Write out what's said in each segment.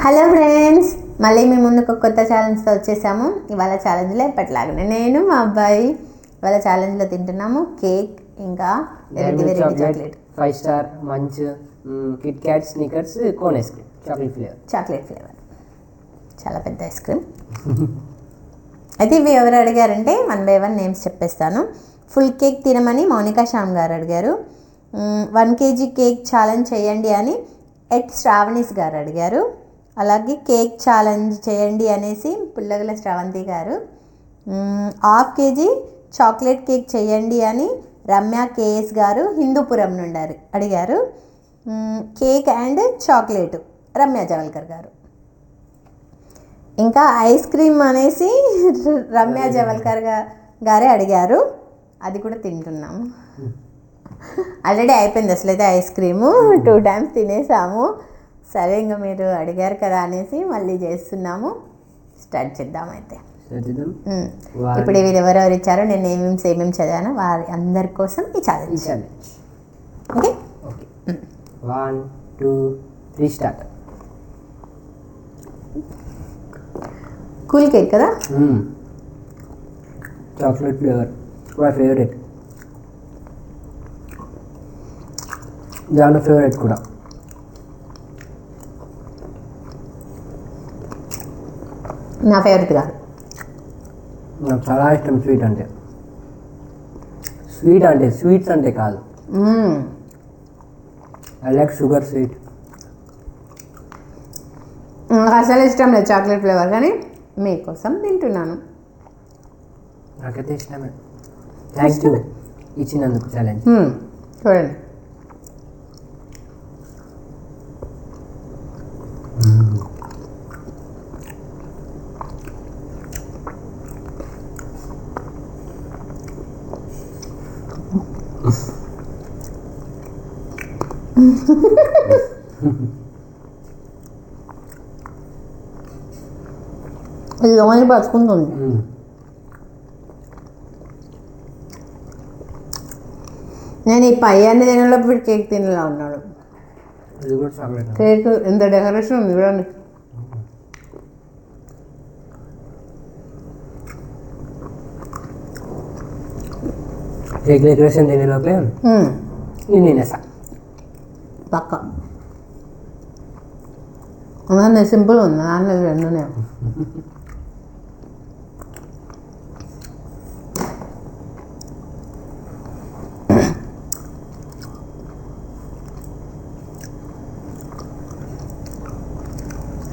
Hello friends, మళ్ళీ మీ ముందుకు ఒక కొత్త ఛాలెంజ్తో వచ్చేసాము. ఇవాళ ఛాలెంజ్లో ఎప్పటిలాగానే నేను మా అబ్బాయి ఇవాళ ఛాలెంజ్లో తింటున్నాము కేక్, ఇంకా chocolate, 5 star munch, Kit Kat, Snickers, cone ice cream, chocolate flavour. చాలా పెద్ద ఐస్ క్రీమ్. అయితే ఇవి ఎవరు అడిగారంటే 1 by 1 నేమ్స్ చెప్పేస్తాను. ఫుల్ కేక్ తినమని మౌనికా శ్యామ్ గారు అడిగారు. 1 kg కేక్ ఛాలెంజ్ చేయండి అని శ్రావణీస్ గారు అడిగారు. అలాగే కేక్ ఛాలెంజ్ చేయండి అనేసి పుల్లగల శ్రావంతి గారు. 1/2 kg చాక్లెట్ కేక్ చేయండి అని రమ్య కేఎస్ గారు హిందూపురం నుండి అడిగారు. Cake and chocolate Ramya Jawalkar గారు. ఇంకా ఐస్ క్రీమ్ అనేసి రమ్య జవల్కర్ గారే అడిగారు. అది కూడా తింటున్నాము. ఆల్రెడీ అయిపోయింది అసలు అయితే ఐస్ క్రీము 2 times తినేసాము. సరే ఇంకా మీరు అడిగారు కదా అనేసి మళ్ళీ చేస్తున్నాము. స్టార్ట్ చేద్దాం అయితే. ఇప్పుడు వీరు ఎవరెవరు ఇచ్చారో నేను ఏమేమి చదివానో వారి అందరి కోసం ఈ challenge. Okay, 1 2 3 start. Cool cake కదా, chocolate flavour my favourite. Janu favourite కూడా. నా ఫేవరెట్ కాదు, నాకు చాలా ఇష్టం స్వీట్స్ అంటే కాదు. I like sugar sweet. నాకు అసలు ఇష్టం లేదు చాక్లెట్ ఫ్లేవర్, కానీ మీకోసం తింటున్నాను. నాకైతే ఇష్టమే. థ్యాంక్ యూ ఇచ్చినందుకు ఛాలెంజ్. చూడండి, ఇది లోపలికి పచ్చుకుంటుంది. నేను ఈ పై అన్ని తినలోపు కేక్ తినేలా ఉన్నాడు. కేక్ ఎంత డెకరేషన్ ఉంది చూడండి. కేక్ డెకరేషన్ తినేలోపే నేను తినేసా పక్క. అందులో సింపుల్ ఉంది, దాంట్లో రెండునే.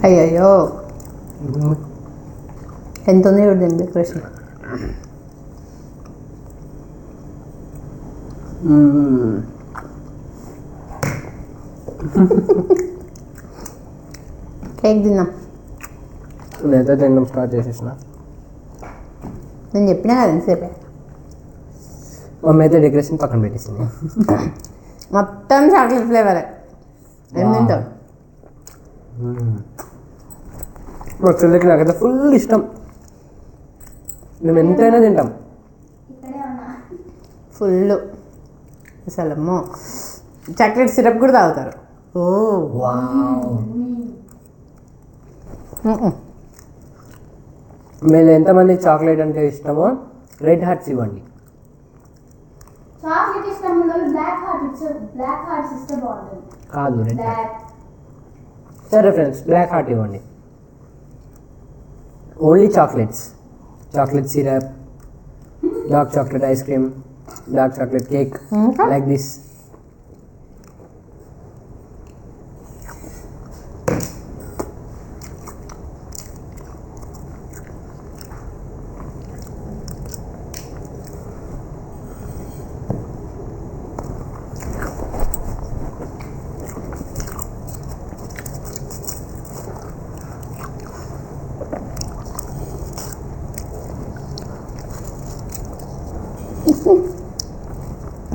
అయ్యయ్యో ఎంత ఉంది చూడండి డెకరేషన్. కేక్ తిన్నాం. నేనైతే తినడం స్టార్ట్ చేసేసిన. నేను చెప్పినా కదా ఎంతసేపే. మమ్మీ అయితే డెకరేషన్ పక్కన పెట్టేసింది. మొత్తం చాక్లెట్ ఫ్లేవరే. ఏం తింటావు? మా చెల్లికి నాకైతే ఫుల్ ఇష్టం. మేము ఎంతైనా తింటాం. ఫుల్ అసలు అమ్మో, చాక్లెట్ సిరప్ కూడా తాగుతారు. ఓ మీరు ఎంతమంది చాక్లెట్ అంటే ఇష్టమో రెడ్ హార్ట్స్ ఇవ్వండి. కాదు రెడ్ హార్ట్. సరే ఫ్రెండ్స్, బ్లాక్ హార్ట్ ఇవ్వండి. Only chocolates, chocolate syrup, dark chocolate ice cream, dark chocolate cake, like this.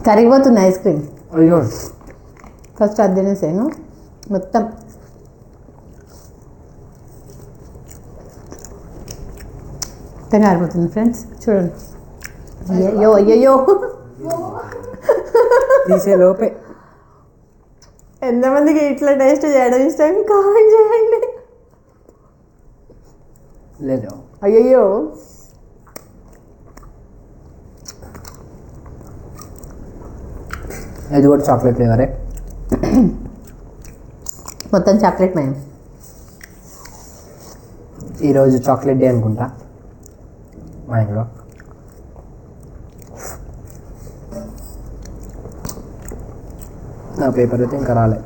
కరిగిపోతుంది ఐస్ క్రీమ్. అయ్యో, ఫస్ట్ అది తినేసాను మొత్తం. కారిపోతుంది ఫ్రెండ్స్, చూడండి. అయ్యో అయ్యో తీసే లోపే ఎంతమందికి ఇట్లా టేస్ట్ చేయడం ఇష్టం కామెంట్ చేయండి. లేదు. అయ్యయ్యో. ఇది కూడా చాక్లెట్ ఫ్లేవరే. మొత్తం చాక్లెట్ మేము. ఈరోజు చాక్లెట్ డే అనుకుంటా మా ఇంట్లో. నా పేపర్ అయితే ఇంకా రాలే.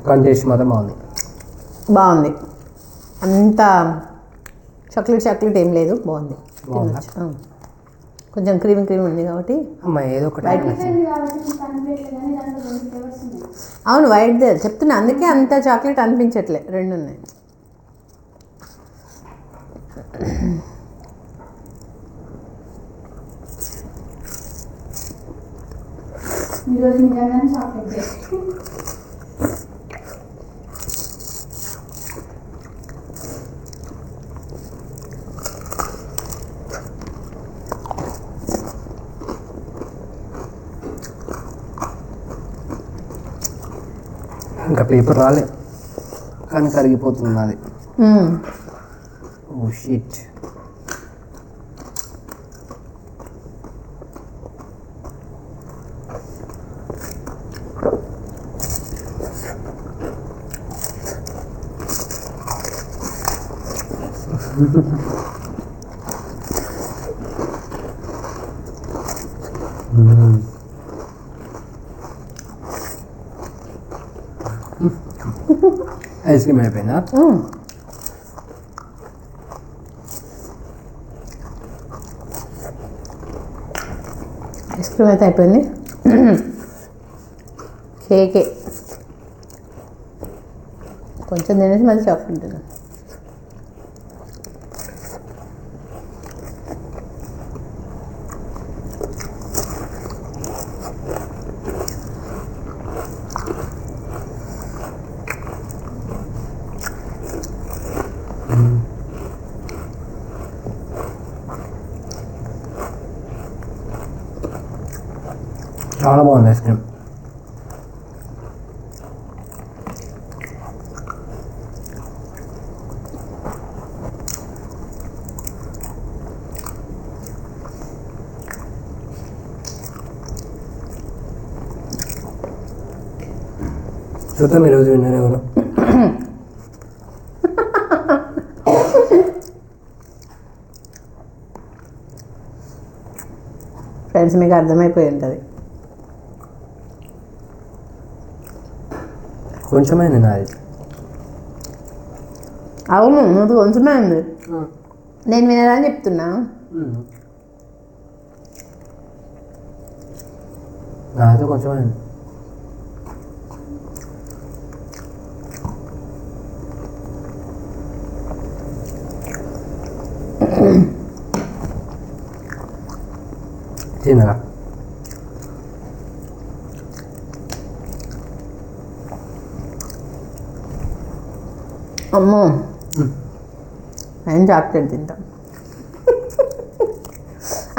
కానీ టేస్ట్ మాత్రం బాగుంది. బాగుంది. అంత చాక్లెట్ ఏం లేదు, బాగుంది. బాగుందా? తినొచ్చు. కొంచెం క్రీమ్ ఉంది కాబట్టి. అమ్మ ఏదో ఒకటి అవును, వైట్ చెప్తున్నా, అందుకే అంత చాక్లెట్ అనిపించట్లే, రెండు ఉన్నాయి. ఈరోజు నిజంగానే చాక్లెట్. ఇంకా పేపర్ రాలే కానీ కరిగిపోతుంది అది. Oh shit. ఐస్ క్రీమ్ అయిపోయిందా? ఐస్ క్రీమ్ అయితే అయిపోయింది. కేకే కొంచెం తినేసి మళ్ళీ చాక్లెట్ తిన్నాను. చాలా బాగుంది ఐస్ క్రీమ్. చూద్దాం ఈరోజు విన్నర్ ఎవరు. ఫ్రెండ్స్, మీకు అర్థమైపోయి ఉంటుంది. కొంచెమైంది నాది. అవును, నువ్వు కొంచెమే ఉంది. నేను వినరని చెప్తున్నా. నాది కొంచెమైంది. తినరా? అమ్మో, నేను చాక్లెట్ తింటాం.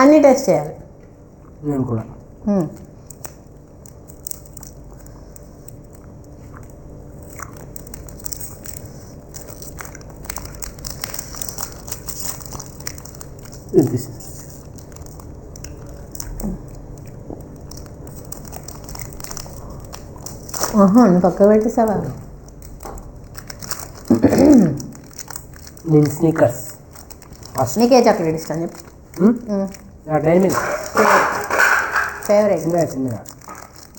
అన్నీ టెస్ట్ చేయాలి. నేను కూడా. నువ్వు పక్క పెట్టేసావా? నేను స్నీకర్స్. నీకే చాక్లెట్ ఇష్టం చెప్పు. ఫేవరెట్ చిన్నగా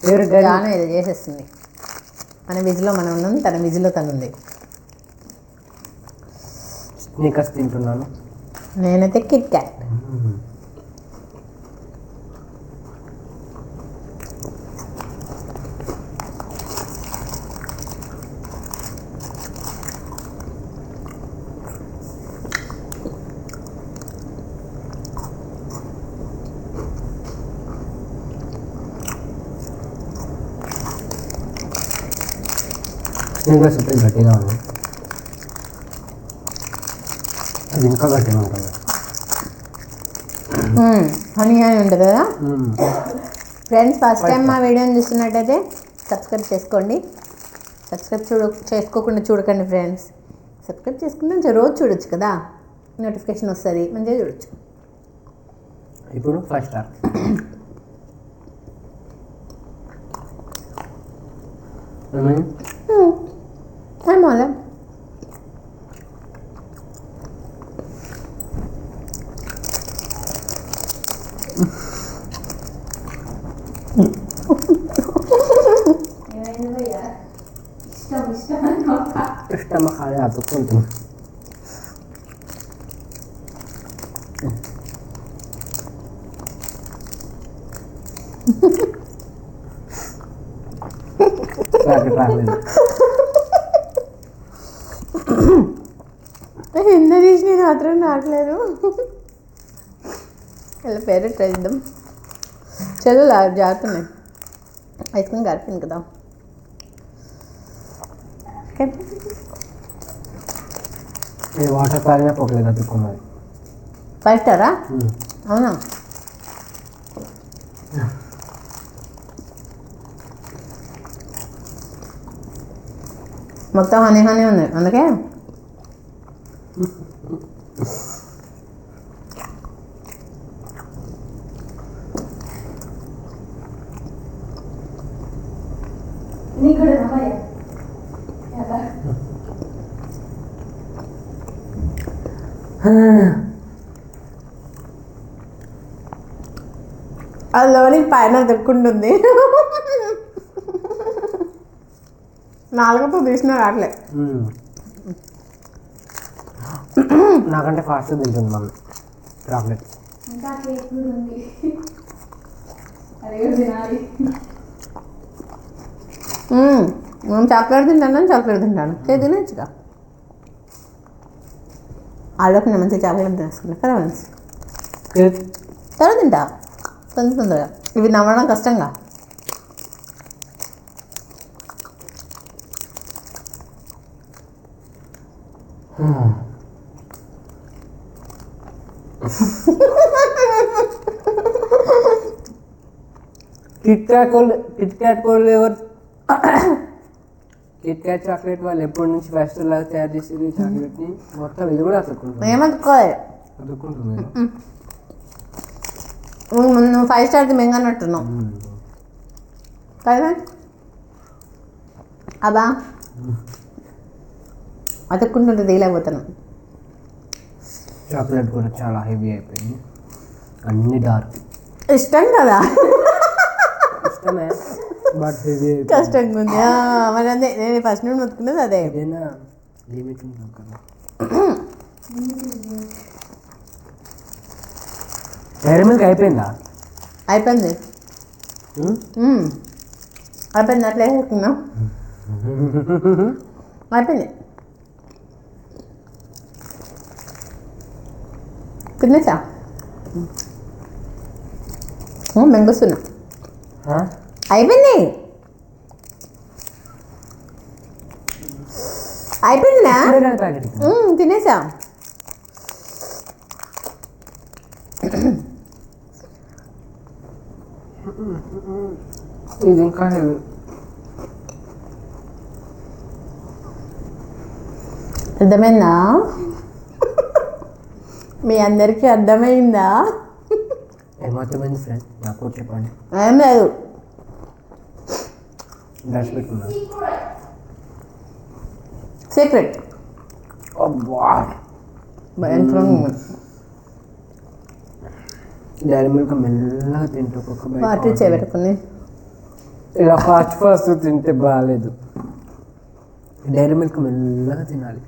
ఫేవరెట్ జాను ఏదో చేసేస్తుంది. మన విజిలో మనం ఉన్నాం, తన విజిలో తను ఉంది. స్నీకర్స్ తింటున్నాను. నేనైతే కిట్ క్యాట్. స్నీకర్స్ అయితే గట్టిగా ఉంది. అది ఇంకా గట్టిగా ఉంటుంది. హనీ అని ఉంటుంది కదా. ఫ్రెండ్స్ ఫస్ట్ టైం మా వీడియోని చూస్తున్నట్టయితే సబ్స్క్రైబ్ చేసుకోండి. చేసుకోకుండా చూడకండి ఫ్రెండ్స్. సబ్స్క్రైబ్ చేసుకుంటే రోజు చూడొచ్చు కదా, నోటిఫికేషన్ వస్తుంది, మంచిగా చూడొచ్చు. ఇప్పుడు 5 స్టార్. మళ్ళా ఏమైంది భయ్యా? ఇష్టం అని ఒక ఇష్టం ఖాళీ అతుక్కుంటుంది. రాలేదు. ఎంత తీసి మాత్రం రావట్లేదు. ఇలా పేరు ట్రై చేద్దాం. చదువు జాగ్రత్తనే, ఐస్ క్రీమ్ గారిపోయింది కదా. ఓకే, ఇది వాటర్ తాగినా పోకలేదు, అతుక్కున్నది. 5 స్టారా? అవునా? మొత్తం హనీ ఉంది అందుకే. నీకు కూడా భయ్యా ఎలా? అందులోని పైన దొక్కుంటుంది. నాలుగుతో తీసిన రావట్లే. నాకంటే ఫాస్ట్ తింటుంది మమ్మీ చాక్లెట్. ఇంకా కేక్ కూడా ఉంది, అది కూడా తినాలి. నేను చాక్లెట్ తింటాను, కేక్ తినచ్చుగా. ఆలోపు నేను మంచిగా చాక్లెట్ తినేసుకున్నా కదా ఫ్రెండ్స్. కేక్ తర్వాత తింటా తొందరగా, ఇవి నవ్వడం కష్టంగా. కిట్ క్యాట్ చాక్లెట్ వాళ్ళు ఎప్పటి నుంచి ఫస్ట్ లాగా తయారు చేసేది చాక్లెట్ని మొత్తం ఇది కూడా అతుక్కుంటుంది. ఏమనుకోవాలి, అతుక్కుంటుంది. నువ్వు 5 స్టార్ది మెంగన్నట్టున్నావు కదా. అబ్బా అతుక్కుంటుంటే తీయలేకపోతాను. చాక్లెట్ కూడా చాలా హెవీ అయిపోయింది, అన్ని డార్క్. ఇష్టం కదా, ఇష్టమే బట్ హెవీ అయిపోయింది. కష్టంగా ఉంది. మరి అదే నేను ఫస్ట్ నుండి మొత్తుకున్నది అదే. ఏదైనా లిమిట్ ఉంటుంది కదా. డైరీ మిల్క్ అయిపోయిందా? అయిపోయింది అయిపోయింది, అట్లా వేసుకున్నా అయిపోయింది. తినేసా మెంగుస్తున్నా. అయిపోయింది అయిపోయిందా? ప్యాకెట్ తినేసా. ఇది ఇంకా హెవీ. అర్థమైందా? మీ అందరికీ అర్థమైందా? ఏమర్థమైంది ఫ్రెండ్, నాకు కూడా చెప్పండి. ఏం లేదు, డ్రెస్ పెట్టుకున్నా. సీక్రెట్. డైరీ మిల్క్ మెల్లగా తింటే ఒక్కొక్క వాటర్ చేయబెట్టుకుని ఇలా ఫాస్ట్ తింటే బాగాలేదు. డైరీ మిల్క్ మెల్లగా తినాలి.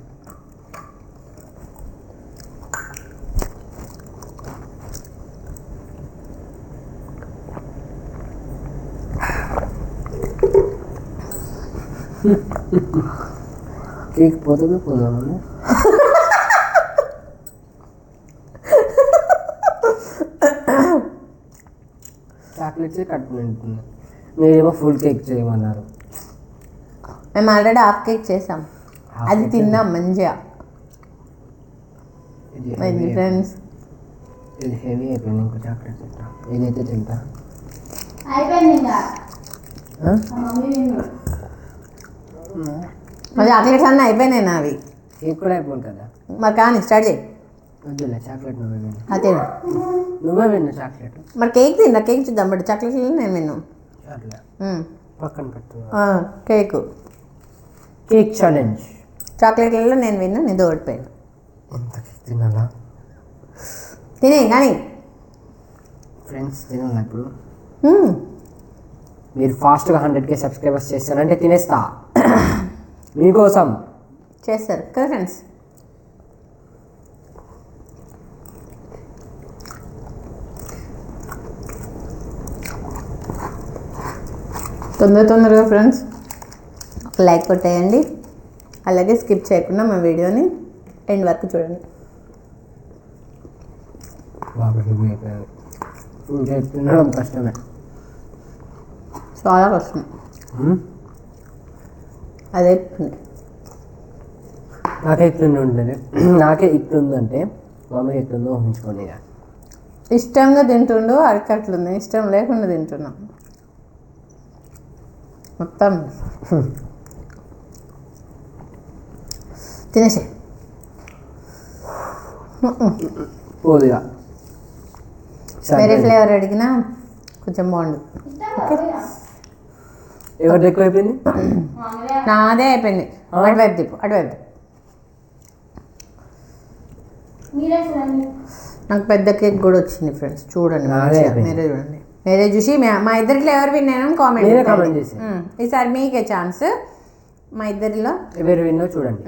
కేక్ పోతుందో పోదామని చాక్లెట్సే కట్టు నిండుతుంది. మీరేమో ఫుల్ కేక్ చేయమన్నారు. మేము ఆల్రెడీ హాఫ్ కేక్ చేసాం, అది తిన్నాం మంచిగా. ఫ్రెండ్స్ ఇది హెవీ అయిపోయింది. ఇంకో చాక్లెట్ తింటా, ఇదైతే తింటా. అయిపోయింది ఇంకా ఆ? మమ్మీ తిను. మరి చాక్లెట్స్ అన్నీ అయిపోయినాయి నావి. కేక్ కూడా అయిపోయింది కదా. మరి కానీ స్టార్ట్ చేయి. వద్దులే చాక్లెట్ నువ్వే విన్ను. అదే నువ్వే విన్ను చాక్లెట్. మరి కేక్ తిన్నా, కేక్ చూద్దాం. బట్ చాక్లెట్లు నేను విన్ను. చాక్లెట్ మ్మ్. పక్కన పెట్టు. Cake cake challenge. చాక్లెట్లలో నేను విన్ను, నీతో ఓడిపోయాను. ఎంత కేక్ తినాలా తినే కానీ ఫ్రెండ్స్? తినాలా ఇప్పుడు? మీరు ఫాస్ట్గా 100K సబ్స్క్రైబర్స్ చేస్తారంటే తినేస్తా మీకోసం. చేస్తారు కదా ఫ్రెండ్స్. తొందరగా ఫ్రెండ్స్ ఒక లైక్ కొట్టేయండి. అలాగే స్కిప్ చేయకుండా మా వీడియోని ఎండ్ వరకు చూడండి. బాగా హెవీ అయిపోయారు. ఫుల్ కేక్ తినడం కష్టమే. చాలా కష్టం. అదే నాకే ఇట్లుండి ఉంటుంది. నాకే ఇట్లుందంటే మమ్మీ ఎట్లుందో ఊహించుకోండి. ఇక ఇష్టంగా తింటుండు, అరకట్లుంది. ఇష్టం లేకుండా తింటున్నాం మొత్తం. తినేసి పోదుగా వేరే ఫ్లేవర్ అడిగినా కొంచెం బాగుండు. ఎవరిది ఎక్కువ అయిపోయింది? మమ్మీదే. నాదే అయిపోయింది. అటువైపు తిప్పు, అటువైపు. మీరే చూడండి. నాకు పెద్ద కేక్ కూడా వచ్చింది ఫ్రెండ్స్. చూడండి నాదే మంచిగా. అయిపోయింది. మీరే చూడండి. మీరే చూసి మా ఇద్దరిలో ఎవరు విన్నాను మీరే కామెంట్ కామెంట్ చేసి. ఈసారి మీకే ఛాన్స్. మా ఇద్దరిలో ఎవరు విన్నో చూడండి.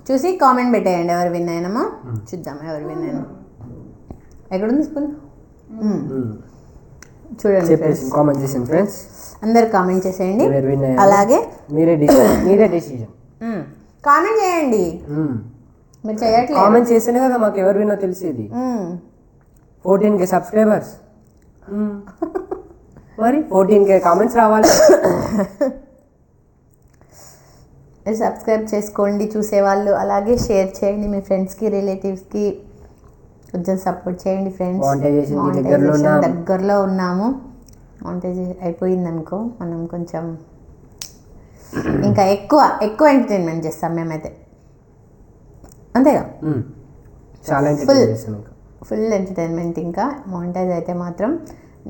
చూసి కామెంట్ పెట్టేయండి ఎవరు విన్ అయినామో. చూద్దాం ఎవరు విన్ అయినా. ఎక్కడుంది స్కూల్? చూడండి చెప్పేసి ఫ్రెండ్స్. కామెంట్ చేసింది ఫ్రెండ్స్. అందరు కామెంట్ చేసేయండి. ఎవరు విన్ అయ్యారో అలాగే మీరే డెసిషన్. కామెంట్ చేయండి. మీరు చేయట్లేదు. కామెంట్ చేస్తేనే కదా మాకు ఎవరు విన్నో తెలిసేది. 14K సబ్స్క్రైబర్స్, మరి 14K కామెంట్స్ రావాలి. సబ్స్క్రైబ్ చేసుకోండి చూసేవాళ్ళు. అలాగే షేర్ చేయండి మీ ఫ్రెండ్స్కి, రిలేటివ్స్కి. కొంచెం సపోర్ట్ చేయండి ఫ్రెండ్స్. Monetization కి దగ్గరలో ఉన్నాము. మానిటైజేషన్ అయిపోయింది అనుకో, మనం కొంచెం ఇంకా ఎక్కువ ఎంటర్టైన్మెంట్ చేస్తాం మేమైతే. అంతేగా, చాలా ఎంటర్టైన్ చేస్తాను. Full entertainment. ఇంకా మానిటైజ్ అయితే మాత్రం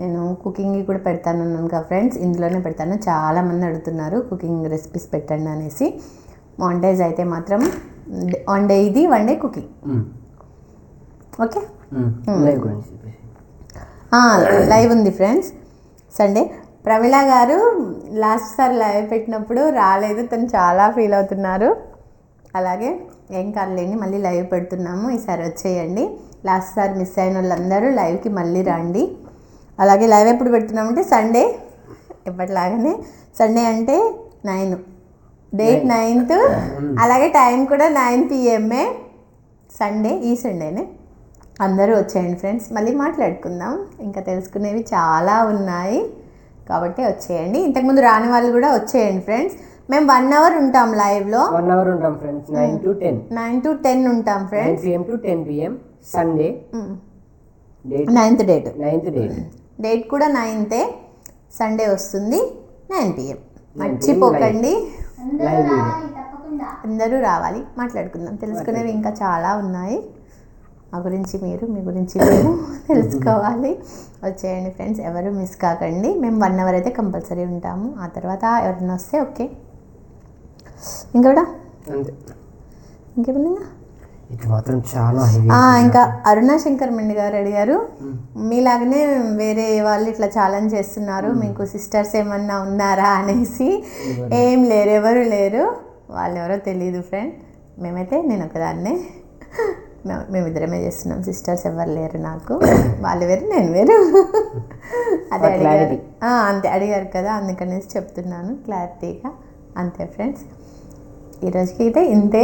నేను కుకింగ్ కూడా పెడతాను అన్నాను కదా ఫ్రెండ్స్. ఇందులోనే పెడతాను. చాలామంది అడుగుతున్నారు కుకింగ్ రెసిపీస్ పెట్టండి అనేసి. మానిటైజ్ అయితే మాత్రం వన్ డే ఇది, one day cooking. Okay, live ఉంది ఫ్రెండ్స్ సండే. ప్రమిళ గారు లాస్ట్ సారి లైవ్ పెట్టినప్పుడు రాలేదు, తను చాలా ఫీల్ అవుతున్నారు. అలాగే ఏం కాదులేండి, మళ్ళీ లైవ్ పెడుతున్నాము, ఈసారి వచ్చేయండి. లాస్ట్ సారి మిస్ అయిన వాళ్ళందరూ లైవ్కి మళ్ళీ రండి. అలాగే లైవ్ ఎప్పుడు పెడుతున్నామంటే సండే, ఎప్పటిలాగానే. సండే అంటే 9, డేట్ 9th. అలాగే టైం కూడా 9 PM సండే. ఈ సండేనే అందరూ వచ్చేయండి ఫ్రెండ్స్. మళ్ళీ మాట్లాడుకుందాం. ఇంకా తెలుసుకునేవి చాలా ఉన్నాయి కాబట్టి వచ్చేయండి. ఇంతకుముందు రాని వాళ్ళు కూడా వచ్చేయండి ఫ్రెండ్స్. మేము 1 hour ఉంటాం లైవ్లో. 1 hour ఉంటాం ఫ్రెండ్స్. 9 to 10 ఉంటాం friends. 9 PM to 10 PM Sunday. 9th date. 9th date. Date కూడా 9th సండే వస్తుంది 9 PM. మర్చిపోకండి, అందరూ రావాలి తప్పకుండా. అందరూ రావాలి. మాట్లాడుకుందాం. తెలుసుకునేవి ఇంకా చాలా ఉన్నాయి. మా గురించి మీరు, మీ గురించి మేము తెలుసుకోవాలి. వచ్చేయండి ఫ్రెండ్స్, ఎవరు మిస్ కాకండి. మేము 1 hour అయితే కంపల్సరీ ఉంటాము. ఆ తర్వాత ఎవరైనా వస్తే ఓకే. ఇంకా అంతే. ఇంకేముంది? ఇది మాత్రం చాలా హెవీ. ఇంకా అరుణా శంకర్ మండి గారు అడిగారు, మీలాగనే వేరే వాళ్ళు ఇట్లా ఛాలెంజ్ చేస్తున్నారు, మీకు సిస్టర్స్ ఏమన్నా ఉన్నారా అనేసి. ఏం లేరు, ఎవరు లేరు. వాళ్ళు ఎవరో తెలీదు ఫ్రెండ్. మేమైతే నేను ఒకదాన్నే, మేమిద్దరమే చేస్తున్నాం. సిస్టర్స్ ఎవరు లేరు నాకు. వాళ్ళు వేరు, నేను వేరు. అదే అడిగారు. అంతే అడిగారు కదా, అందుకనేసి చెప్తున్నాను క్లారిటీగా. అంతే ఫ్రెండ్స్, ఈరోజుకి అయితే ఇంతే.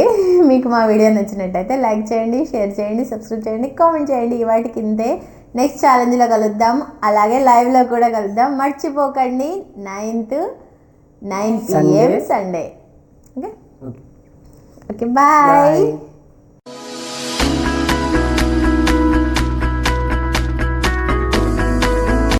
మీకు మా వీడియో నచ్చినట్టయితే లైక్ చేయండి, షేర్ చేయండి, సబ్స్క్రైబ్ చేయండి, కామెంట్ చేయండి. వాటికి ఇంతే. నెక్స్ట్ ఛాలెంజ్లో కలుద్దాం. అలాగే లైవ్లో కూడా కలుద్దాం. మర్చిపోకండి 9th 9 PM Sunday. Okay, okay, bye.